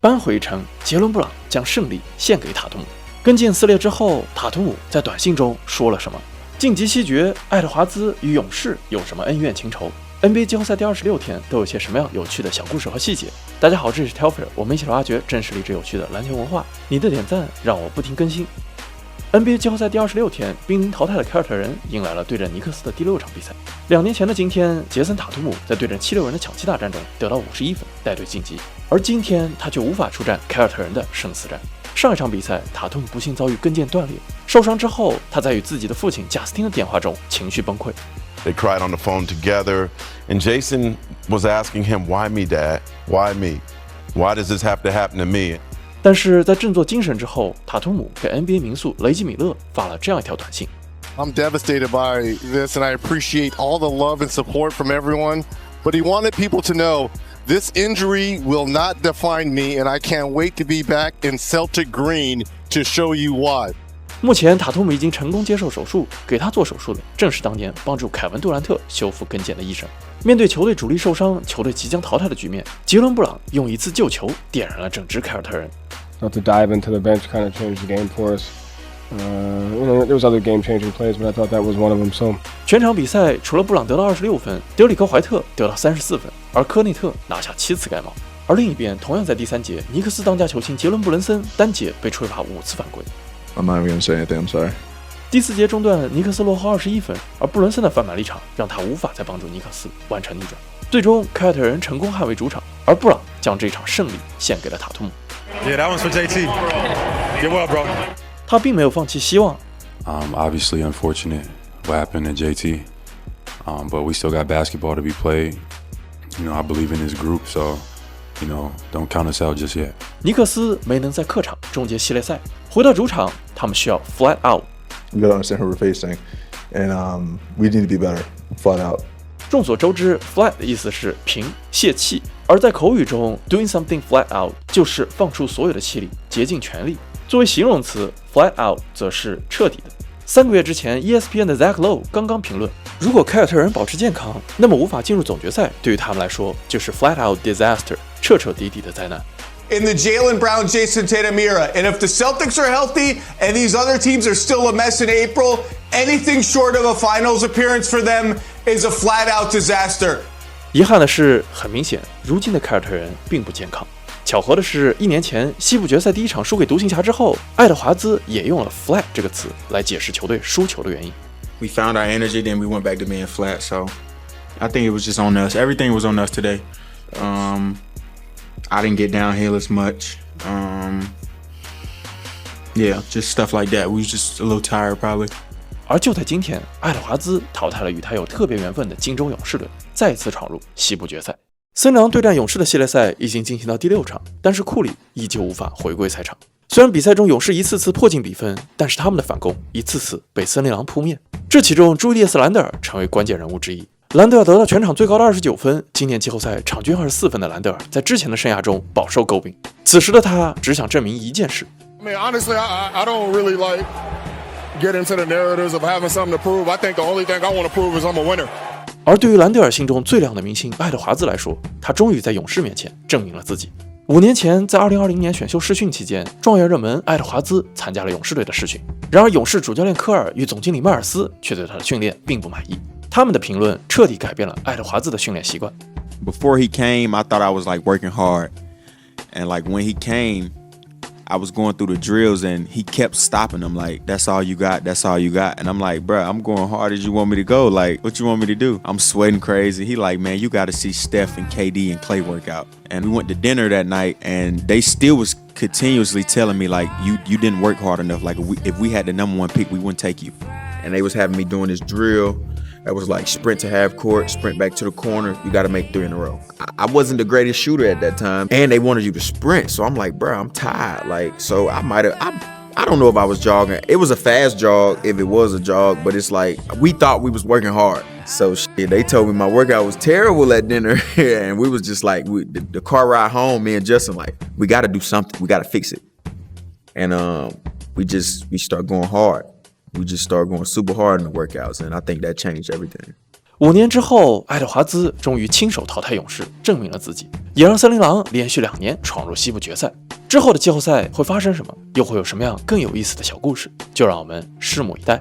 扳回一城，杰伦布朗将胜利献给塔图姆。跟腱撕裂之后，塔图姆在短信中说了什么？晋级西决，爱德华兹与勇士有什么恩怨情仇？ NBA 季后赛第26天都有些什么样有趣的小故事和细节？大家好，这里是 Telfair， 我们一起来挖掘真实励志有趣的篮球文化。你的点赞让我不停更新。NBA 季后赛第26天，濒临淘汰的凯尔特人迎来了对阵尼克斯的第6场比赛。2年前的今天，杰森·塔图姆在对阵76人的抢七大战中得到51分，带队晋级。而今天他却无法出战凯尔特人的生死战。上一场比赛，塔图姆不幸遭遇跟腱断裂，受伤之后，他在与自己的父亲贾斯汀的电话中情绪崩溃。They cried on the phone together, and Jason was asking him, "Why me, Dad? Why me? Why does this have to happen to me?" 但是在振作精神之后，塔图姆给 NBA 名宿雷吉米勒发了这样一条短信 ：“I'm devastated by this, and I appreciate all the love and support from everyone. But he wanted people to know this injury will not define me, and I can't wait to be back in Celtic Green to show you why." 目前塔图姆已经成功接受手术，给他做手术的正是当年帮助凯文杜兰特修复跟腱的医生。面对球队主力受伤、球队即将淘汰的局面，杰伦布朗用一次救球点燃了整支凯尔特人。Not to dive into the bench kind of changed the game for us. There was other game-changing plays, but I thought that was one of them. So 全场比赛除了布朗得到26分，德里克·怀特得到34分，而科内特拿下7次盖帽。而另一边，同样在第3节，尼克斯当家球星杰伦·布伦森单节被吹罚5次犯规。I'm not even gonna say anything. I'm sorry. 第4节中段，尼克斯落后21分，而布伦森的犯满立场让他无法再帮助尼克斯完成逆转。最终，凯尔特人成功捍卫主场，而布朗将这场胜利献给了塔图姆。Yeah, that one's for JT. Get well, bro. 他并没有放弃希望。Obviously unfortunate what happened to JT, but we still got basketball to be played. I believe in this group, so.don't count us out just yet. 尼克斯没能在客场终结系列赛，回到主场，他们需要 flat out. We gotta understand who we're facing, and we need to be better, flat out. 众所周知 ，flat 的意思是平、泄气，而在口语中 ，doing something flat out 就是放出所有的气力，竭尽全力。作为形容词 ，flat out 则是彻底的。3个月之前 ，ESPN 的 Zach Lowe 刚刚评论，如果凯尔特人保持健康，那么无法进入总决赛，对于他们来说就是 flat out disaster， 彻彻底底的灾难。In the Jaylen Brown, Jason Tatum era, and if the Celtics are healthy and these other teams are still a mess in April, anything short of a finals appearance for them is a flat-out disaster. 遗憾的是，很明显，如今的凯尔特人并不健康。巧合的是，1年前西部决赛第1场输给独行侠之后，爱德华兹也用了 flat 这个词来解释球队输球的原因。We found our energy, then we went back to being flat. So I think it was just on us. Everything was on us today. I didn't get downhill as much. Yeah, just stuff like that. We was just a little tired, probably. 而就在今天，爱德华兹淘汰了与他有特别缘分的金州勇士队，再次闯入西部决赛。森狼对战勇士的系列赛已经进行到第6场，但是库里依旧无法回归赛场。虽然比赛中勇士一次次迫近比分，但是他们的反攻一次次被森林狼扑灭。这其中，朱利叶斯·兰德尔成为关键人物之一。兰德尔得到全场最高的29分，今年季后赛场均24分的兰德尔，在之前的生涯中饱受诟病。此时的他只想证明一件事。I mean, honestly, I don't really get into the narratives of having something to prove. I think the only thing I want to prove is I'm a winner. 而对于兰德尔心中最亮的明星爱德华兹来说，他终于在勇士面前证明了自己。5年前，在2020年选秀试训期间，状元热门爱德华兹参加了勇士队的试训。然而，勇士主教练科尔与总经理迈尔斯却对他的训练并不满意。他们的评论彻底改变了爱德华兹的训练习惯。Before he came, I thought I was working hard, and when he came, I was going through the drills, and he kept stopping them. That's all you got. That's all you got. And I'm like, bruh, I'm going hard as you want me to go. What you want me to do? I'm sweating crazy. He man, you got to see Steph and KD and Clay work out. And we went to dinner that night, and they still was continuously telling me you didn't work hard enough. If we had the number 1 pick, we wouldn't take you. And they was having me doing this drill. That was sprint to half court, sprint back to the corner. You got to make 3 in a row. I wasn't the greatest shooter at that time, and they wanted you to sprint. So I'm like, bro, I'm tired. So I might have. I don't know if I was jogging. It was a fast jog, if it was a jog, but it's we thought we was working hard. So they told me my workout was terrible at dinner, and we was just the car ride home. Me and Justin we got to do something. We got to fix it. And we start going hard. We just started going super hard in the workouts, and I think that changed everything. 5年之后，爱德华兹终于亲手淘汰勇士，证明了自己，也让森林狼连续2年闯入西部决赛。之后的季后赛会发生什么？又会有什么样更有意思的小故事？就让我们拭目以待。